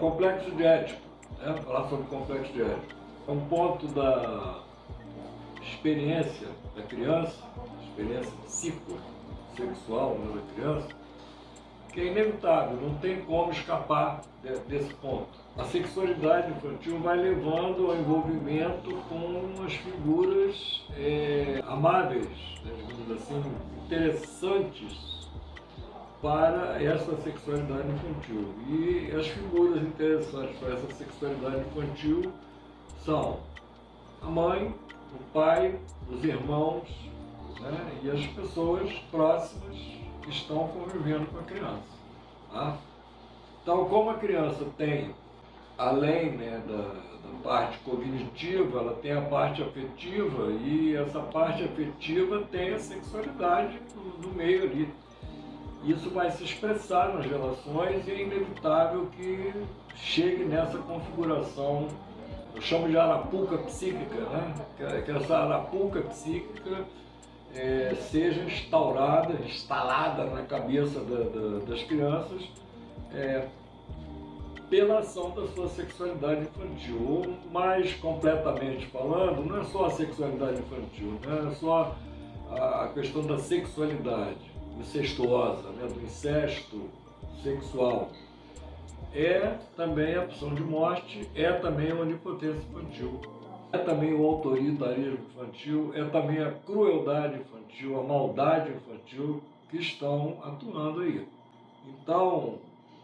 complexo de Édipo, né? Falar sobre o complexo de Édipo. É um ponto da experiência da criança, experiência psicossexual, né, da criança, que é inevitável, não tem como escapar desse ponto. A sexualidade infantil vai levando ao envolvimento com as figuras amáveis, né, digamos assim, interessantes para essa sexualidade infantil. E as figuras interessantes para essa sexualidade infantil são a mãe, o pai, os irmãos, né, e as pessoas próximas que estão convivendo com a criança. Tá? Então, como a criança tem, além, né, da parte cognitiva, ela tem a parte afetiva, e essa parte afetiva tem a sexualidade no meio ali. Isso vai se expressar nas relações e é inevitável que chegue nessa configuração, eu chamo de arapuca psíquica, né? Que essa arapuca psíquica seja instalada na cabeça das crianças pela ação da sua sexualidade infantil. Ou, mais completamente falando, não é só a sexualidade infantil, não é só a questão da sexualidade incestuosa, né, do incesto sexual. É também a opção de morte, é também a onipotência infantil, é também o autoritarismo infantil, é também a crueldade infantil, a maldade infantil que estão atuando aí. Então,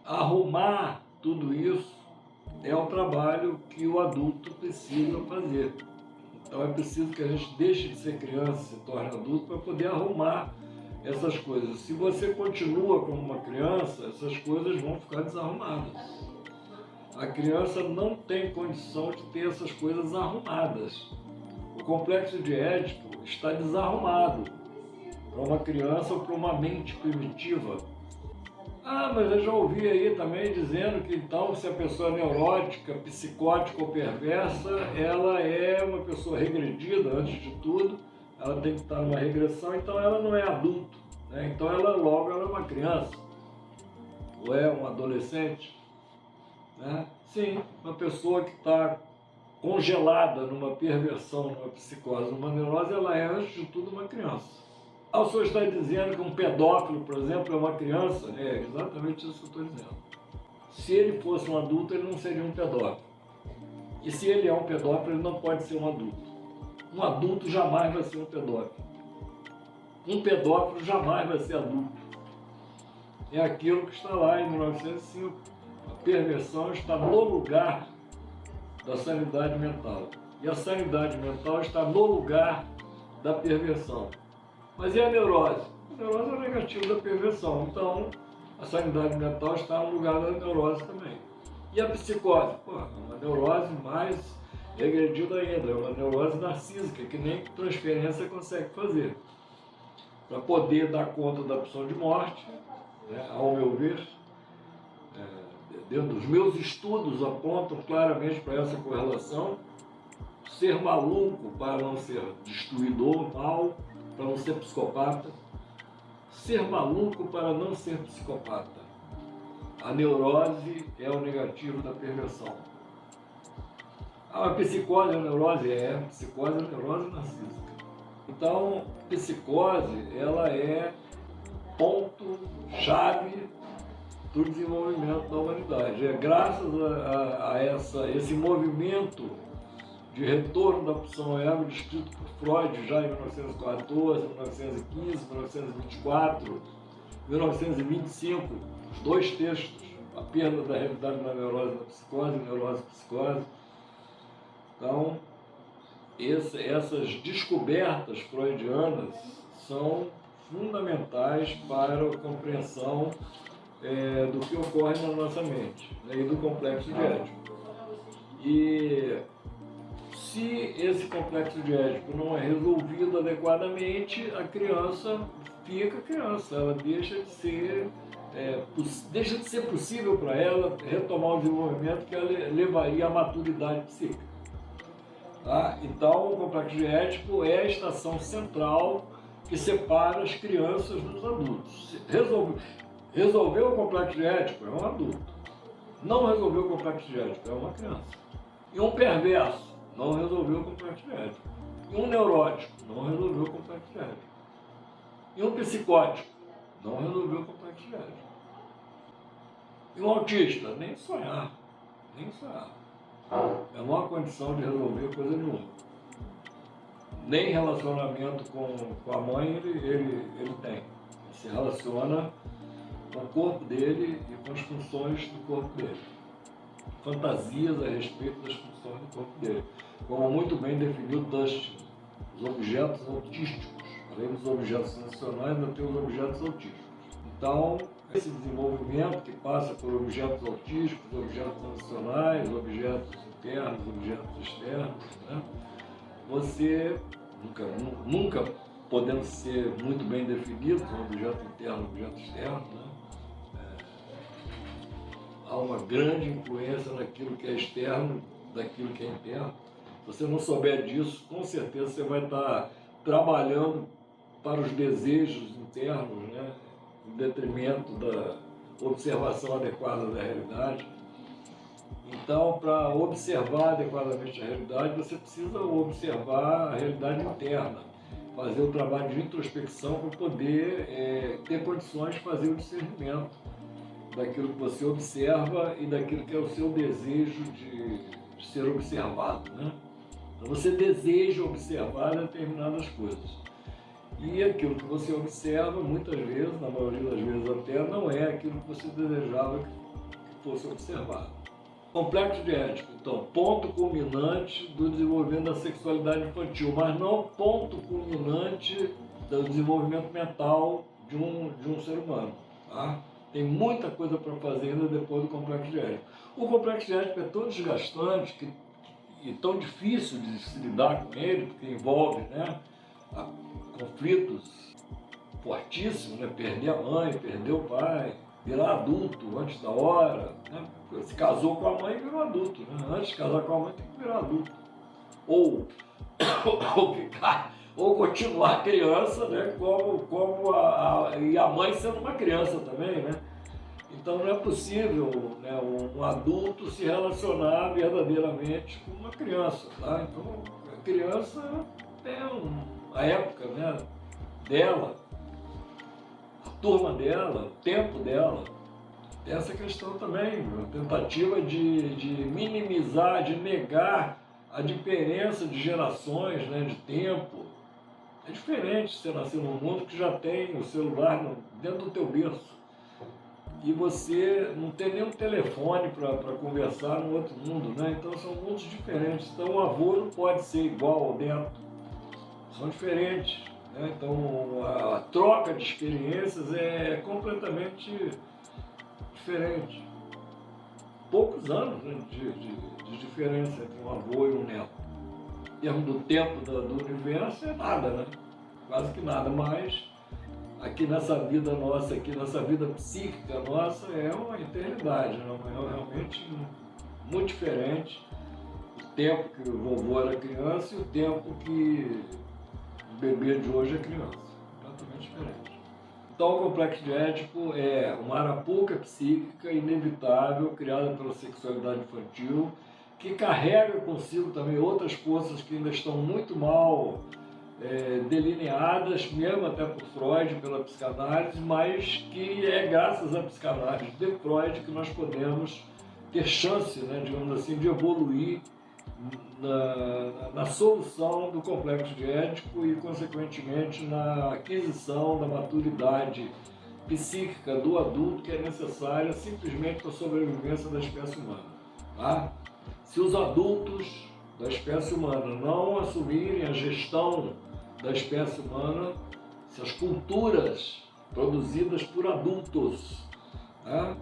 arrumar tudo isso é um trabalho que o adulto precisa fazer. Então é preciso que a gente deixe de ser criança e se torne adulto para poder arrumar essas coisas. Se você continua como uma criança, essas coisas vão ficar desarrumadas. A criança não tem condição de ter essas coisas arrumadas. O complexo de Édipo está desarrumado para uma criança ou para uma mente primitiva. Ah, mas eu já ouvi aí também dizendo que então se a pessoa é neurótica, psicótica ou perversa, ela é uma pessoa regredida antes de tudo, ela tem que estar numa regressão, então ela não é adulto, né? Então logo ela é uma criança, ou é um adolescente, né? Sim, uma pessoa que está congelada numa perversão, numa psicose, numa neurose, ela é antes de tudo uma criança. O senhor está dizendo que um pedófilo, por exemplo, é uma criança? É exatamente isso que eu estou dizendo. Se ele fosse um adulto, ele não seria um pedófilo. E se ele é um pedófilo, ele não pode ser um adulto. Um adulto jamais vai ser um pedófilo. Um pedófilo jamais vai ser adulto. É aquilo que está lá em 1905. A perversão está no lugar da sanidade mental. E a sanidade mental está no lugar da perversão. Mas e a neurose? A neurose é o negativo da perversão. Então, a sanidade mental está no lugar da neurose também. E a psicose? Pô, é uma neurose mais regredida ainda. É uma neurose narcísica, que nem transferência consegue fazer. Para poder dar conta da opção de morte, né, ao meu ver, dentro dos meus estudos apontam claramente para essa correlação. Ser maluco para não ser destruidor, mal, para não ser psicopata. Ser maluco para não ser psicopata. A neurose é o negativo da perversão. A psicose é a neurose? É, psicose é a neurose narcísica. Então, psicose, ela é ponto-chave do desenvolvimento da humanidade. É graças a esse movimento de retorno da pulsão ego descrito por Freud já em 1914, 1915, 1924, 1925, os dois textos, a perda da realidade na neurose da psicose, neurose psicose. Então, essas descobertas freudianas são fundamentais para a compreensão do que ocorre na nossa mente, né, e do complexo de Édipo. E se esse complexo de Édipo não é resolvido adequadamente, a criança fica criança, ela deixa de ser possível para ela retomar o desenvolvimento que ela levaria à maturidade psíquica. Tá? Então, o complexo de Édipo é a estação central que separa as crianças dos adultos. Resolveu o complexo de Édipo? É um adulto. não resolveu o complexo de Édipo, é uma criança. E um perverso não resolveu o complexo de Édipo. E um neurótico não resolveu o complexo de Édipo. E um psicótico não resolveu o complexo de Édipo. E um autista, nem sonhar, nem sonhar. É uma condição de resolver coisa nenhuma. Nem relacionamento com a mãe ele tem. Ele se relaciona com o corpo dele e com as funções do corpo dele. Fantasias a respeito das funções do corpo dele. Como muito bem definiu Dustin, os objetos autísticos. Além dos objetos sensacionais, ainda tem os objetos autísticos. Então, esse desenvolvimento que passa por objetos autísticos, objetos sensacionais, objetos internos, objetos externos, né? Você nunca podendo ser muito bem definido, um objeto interno, um objeto externo, né? Há uma grande influência naquilo que é externo, daquilo que é interno. Se você não souber disso, com certeza você vai estar trabalhando para os desejos internos, né? Em detrimento da observação adequada da realidade. Então, para observar adequadamente a realidade, você precisa observar a realidade interna, fazer o trabalho de introspecção para poder ter condições de fazer o discernimento daquilo que você observa e daquilo que é o seu desejo de ser observado, né? Então, você deseja observar determinadas coisas. E aquilo que você observa, muitas vezes, na maioria das vezes até, não é aquilo que você desejava que fosse observado. Complexo de Édipo, então, ponto culminante do desenvolvimento da sexualidade infantil, mas não ponto culminante do desenvolvimento mental de um ser humano. Tá? Tem muita coisa para fazer ainda depois do complexo de Édipo. O complexo de Édipo é tão desgastante e tão difícil de se lidar com ele, porque envolve, né, conflitos fortíssimos, né? Perder a mãe, perder o pai, virar adulto antes da hora, né? Se casou com a mãe e virou adulto, né? Antes de casar com a mãe tem que virar adulto. Ou continuar criança, né? E a mãe sendo uma criança também, né? Então não é possível, né, um adulto se relacionar verdadeiramente com uma criança, tá? Então a criança tem a época, né, dela, a turma dela, o tempo dela. Tem essa questão também, a tentativa de minimizar, de negar a diferença de gerações, né, de tempo. É diferente você nascer num mundo que já tem o celular dentro do teu berço e você não tem nenhum telefone para conversar no outro mundo, né? Então são mundos diferentes. Então o avô não pode ser igual ao neto, são diferentes, né? Então a troca de experiências é completamente diferente. Poucos anos, né, de diferença entre um avô e um neto. Em termos do tempo do universo é nada, né? Quase que nada, mas aqui nessa vida nossa, aqui nessa vida psíquica nossa, é uma eternidade, né? É realmente muito diferente o tempo que o vovô era criança e o tempo que o bebê de hoje é criança. Completamente diferente. Então o complexo de Édipo é uma arapuca psíquica inevitável, criada pela sexualidade infantil, que carrega consigo também outras forças que ainda estão muito mal delineadas, mesmo até por Freud, pela psicanálise, mas que é graças à psicanálise de Freud que nós podemos ter chance, né, digamos assim, de evoluir na solução do complexo de Édipo e, consequentemente, na aquisição da maturidade psíquica do adulto que é necessária simplesmente para a sobrevivência da espécie humana. Tá? Se os adultos da espécie humana não assumirem a gestão da espécie humana, se as culturas produzidas por adultos, tá,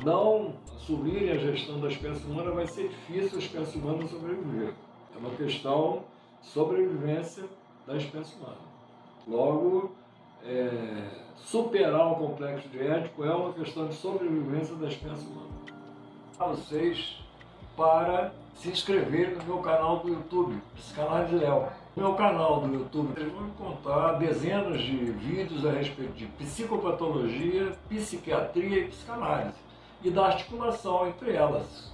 não assumirem a gestão da espécie humana, vai ser difícil a espécie humana sobreviver. É uma questão de sobrevivência da espécie humana. Logo, superar o complexo de Édipo é uma questão de sobrevivência da espécie humana. A vocês para se inscreverem no meu canal do YouTube, Psicanálise Léo. No meu canal do YouTube, vocês vão encontrar dezenas de vídeos a respeito de psicopatologia, psiquiatria e psicanálise. e da articulação entre elas.